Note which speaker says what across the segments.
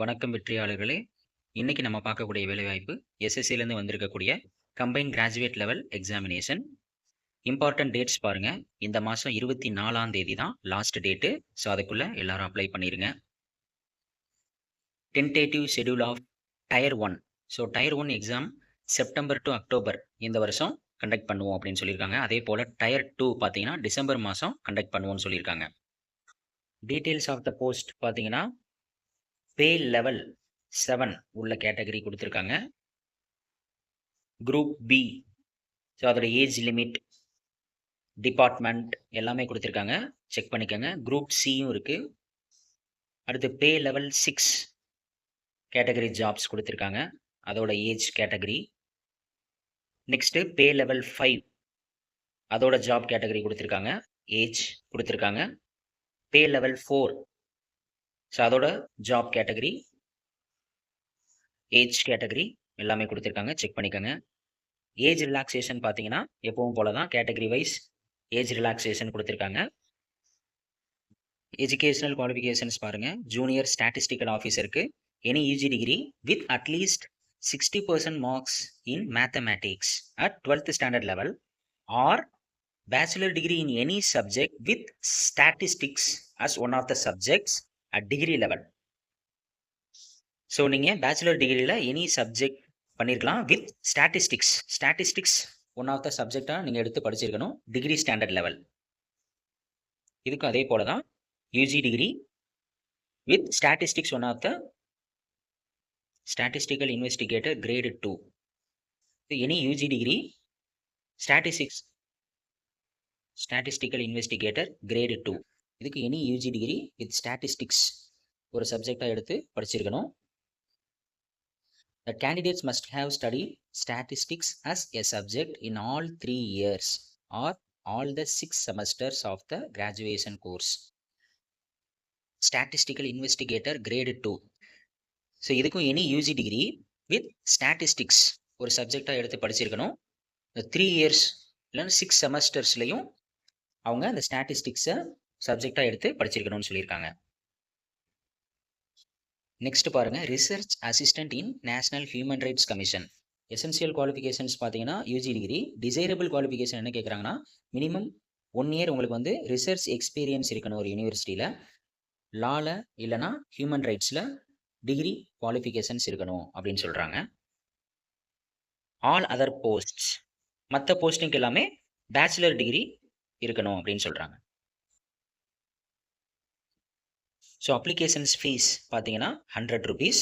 Speaker 1: வணக்கம் வெற்றியாளர்களே! இன்னைக்கு நம்ம பார்க்கக்கூடிய வேலைவாய்ப்பு எஸ்எஸ்சிலேருந்து வந்திருக்கக்கூடிய combined graduate level examination. Important dates பாருங்க. இந்த மாசம் 24ஆம் தேதி தான் லாஸ்ட் டேட்டு. ஸோ, அதுக்குள்ள எல்லாரும் அப்ளை பண்ணிருங்க. Tentative schedule of tier 1. So, tier 1 exam September to October இந்த வருஷம் கண்டக்ட் பண்ணுவோம் அப்படின்னு சொல்லியிருக்காங்க. அதே போல டயர் 2 பார்த்தீங்கன்னா டிசம்பர் மாசம் கண்டக்ட் பண்ணுவோம்னு சொல்லியிருக்காங்க. டீட்டெயில்ஸ் ஆஃப் த போஸ்ட் பார்த்தீங்கன்னா பே லெவல் 7 உள்ள கேட்டகரி கொடுத்துருக்காங்க. Group B. ஸோ, அதோட ஏஜ் லிமிட், டிபார்ட்மெண்ட் எல்லாமே கொடுத்துருக்காங்க. செக் பண்ணிக்கோங்க. குரூப் சியும் இருக்கு. அடுத்து பே லெவல் 6 கேட்டகரி ஜாப்ஸ் கொடுத்துருக்காங்க. அதோட ஏஜ் கேட்டகரி. நெக்ஸ்ட் பே லெவல் 5 அதோட ஜாப் கேட்டகரி கொடுத்துருக்காங்க. ஏஜ் கொடுத்துருக்காங்க. பே லெவல் 4 ஸோ அதோட ஜாப் கேட்டகரி, ஏஜ் கேட்டகரி எல்லாமே கொடுத்துருக்காங்க. செக் பண்ணிக்கோங்க. ஏஜ் ரிலாக்ஸேஷன் பார்த்தீங்கன்னா எப்பவும் போல தான் கேட்டகரி வைஸ் ஏஜ் ரிலாக்ஸேஷன் கொடுத்துருக்காங்க. எஜுகேஷனல் குவாலிஃபிகேஷன்ஸ் பாருங்க. ஜூனியர் ஸ்டாட்டிஸ்டிக்கல் ஆஃபீஸருக்கு any UG degree with at least 60% marks in mathematics at 12th standard level or bachelor degree in any subject with statistics as one of the subjects at degree level. So நீங்கள் bachelor டிகிரியில் any subject பண்ணியிருக்கலாம் with statistics one of the சப்ஜெக்டாக நீங்கள் எடுத்து படிச்சிருக்கணும் degree standard level. இதுக்கும் அதே போல தான் UG degree with statistics one of the statistical investigator grade 2. Any UG degree statistical investigator grade 2 இதுக்கு any UG degree with statistics ஒரு சப்ஜெக்டாக எடுத்து படிச்சிருக்கணும். The candidates must have studied statistics as a subject in all 3 years or all the 6 semesters of the graduation course. Statistical Investigator Grade 2. So இதுக்கும் any UG degree with statistics ஒரு சப்ஜெக்டாக எடுத்து படிச்சிருக்கணும். இந்த 3 இயர்ஸ் இல்லைன்னா 6 செமஸ்டர்ஸ்லையும் அவங்க அந்த ஸ்டாட்டிஸ்டிக்ஸை சப்ஜெக்டாக எடுத்து படிச்சிருக்கணும்னு சொல்லியிருக்காங்க. நெக்ஸ்ட் பாருங்க, research assistant in National Human Rights Commission. Essential qualifications பார்த்தீங்கன்னா யூஜி டிகிரி. டிசைரபிள் குவாலிஃபிகேஷன் என்ன கேட்குறாங்கன்னா மினிமம் 1 இயர் உங்களுக்கு வந்து ரிசர்ச் எக்ஸ்பீரியன்ஸ் இருக்கணும் ஒரு யூனிவர்சிட்டியில். லாவில் இல்லைனா ஹியூமன் ரைட்ஸில் டிகிரி குவாலிஃபிகேஷன்ஸ் இருக்கணும் அப்படின்னு சொல்கிறாங்க. ஆல் அதர் போஸ்ட்ஸ் மற்ற போஸ்டிங்க்கு எல்லாமே பேச்சுலர் டிகிரி இருக்கணும் அப்படின்னு சொல்கிறாங்க. ஸோ அப்ளிகேஷன்ஸ் ஃபீஸ் பார்த்தீங்கன்னா 100 rupees.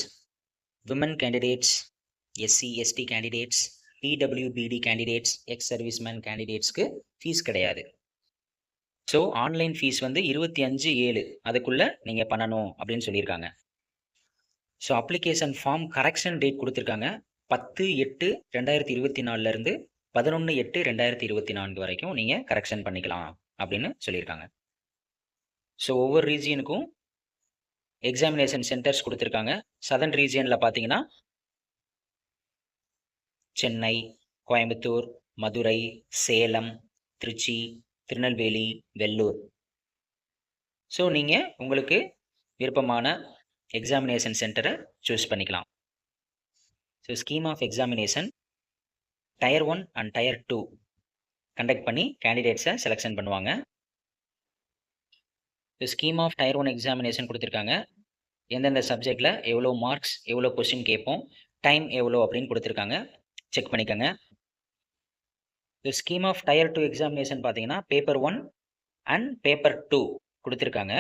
Speaker 1: Women candidates, SC ST candidates, PWBD candidates, ex serviceman கேண்டிடேட்ஸ்க்கு ஃபீஸ் கிடையாது. ஸோ ஆன்லைன் ஃபீஸ் வந்து 25/7 அதுக்குள்ளே நீங்கள் பண்ணணும் அப்படின்னு சொல்லியிருக்காங்க. So application form correction date கொடுத்துருக்காங்க 10/8/2024 11/8/2024 வரைக்கும் நீங்கள் கரெக்ஷன் பண்ணிக்கலாம் அப்படின்னு சொல்லியிருக்காங்க. ஸோ ஒவ்வொரு ரீஜியனுக்கும் எக்ஸாமினேஷன் சென்டர்ஸ் கொடுத்துருக்காங்க. சதர்ன் ரீஜியனில் பார்த்தீங்கன்னா சென்னை, கோயம்புத்தூர், மதுரை, சேலம், திருச்சி, திருநெல்வேலி, வெள்ளூர். ஸோ நீங்கள் உங்களுக்கு விருப்பமான எக்ஸாமினேஷன் சென்டரை சூஸ் பண்ணிக்கலாம். So scheme of examination tier 1 and tier 2 conduct பண்ணி கேண்டிடேட்ஸை செலெக்ஷன் பண்ணுவாங்க. ஸ்கீம் ஆஃப் டயர் 1 எக்ஸாமினேஷன் கொடுத்துருக்காங்க. எந்தெந்த சப்ஜெக்டில் எவ்வளோ மார்க்ஸ், எவ்வளோ கொஸ்டின் கேட்போம், டைம் எவ்வளோ அப்படின்னு கொடுத்துருக்காங்க. செக் பண்ணிக்கோங்க. ஸ்கீம் ஆஃப் டயர் 2 எக்ஸாமினேஷன் பார்த்தீங்கன்னா பேப்பர் 1 அண்ட் பேப்பர் 2 கொடுத்துருக்காங்க.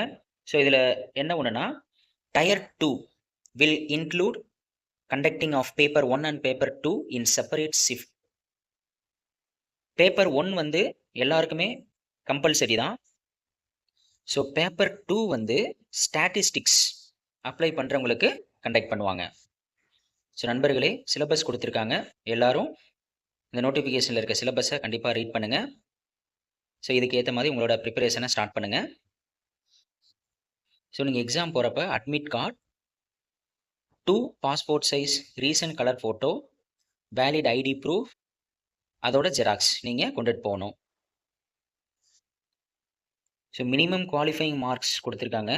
Speaker 1: ஸோ இதில் என்ன ஒன்றுனா tier 2 will include conducting of paper 1 and paper 2 in separate shift. Paper 1 வந்து எல்லாருக்குமே கம்பல்சரி தான். ஸோ பேப்பர் 2 வந்து ஸ்டாட்டிஸ்டிக்ஸ் அப்ளை பண்ணுறவங்களுக்கு கண்டக்ட் பண்ணுவாங்க. ஸோ நண்பர்களே, சிலபஸ் கொடுத்துருக்காங்க. எல்லாரும் இந்த நோட்டிஃபிகேஷனில் இருக்க சிலபஸை கண்டிப்பாக ரீட் பண்ணுங்கள். ஸோ இதுக்கு ஏற்ற மாதிரி உங்களோட ப்ரிப்பரேஷனை ஸ்டார்ட் பண்ணுங்கள். ஸோ நீங்கள் எக்ஸாம் போகிறப்ப admit card, 2 passport size recent colour photo, valid ID proof, அதோட ஜெராக்ஸ் நீங்கள் கொண்டுட்டு போகணும். ஸோ மினிமம் குவாலிஃபைங் மார்க்ஸ் கொடுத்துருக்காங்க.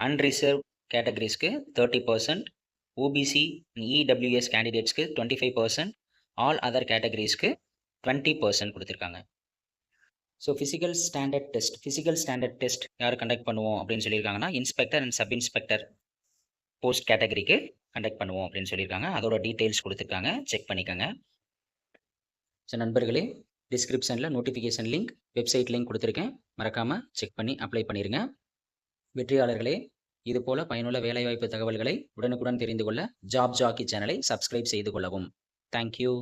Speaker 1: அன்ரிசர்வ் கேட்டகரிஸ்க்கு 30%, ஓபிசி இடபிள்யூஎஸ் கேண்டிடேட்ஸ்க்கு 25%, ஆல் அதர் கேட்டகரிஸ்க்கு 20% கொடுத்துருக்காங்க. ஸோ ஃபிசிக்கல் ஸ்டாண்டர்ட் டெஸ்ட் யார் கண்டக்ட் பண்ணுவோம் அப்படின்னு சொல்லியிருக்காங்கன்னா inspector and sub inspector post கேட்டகரிக்கு கண்டக்ட் பண்ணுவோம் அப்படின்னு சொல்லியிருக்காங்க. அதோட டீட்டெயில்ஸ் கொடுத்துருக்காங்க, செக் பண்ணிக்கோங்க. ஸோ நண்பர்களே, டிஸ்கிரிப்ஷனில் நோட்டிஃபிகேஷன் லிங்க், வெப்சைட் லிங்க் கொடுத்துருக்கேன், மறக்காமல் செக் பண்ணி அப்ளை பண்ணிடுங்க. வெற்றியாளர்களே, இதுபோல பயனுள்ள வேலைவாய்ப்பு தகவல்களை உடனுக்குடன் தெரிந்து கொள்ள ஜாப் ஜாக்கி சேனலை சப்ஸ்கிரைப் செய்து கொள்ளவும். தேங்க்யூ.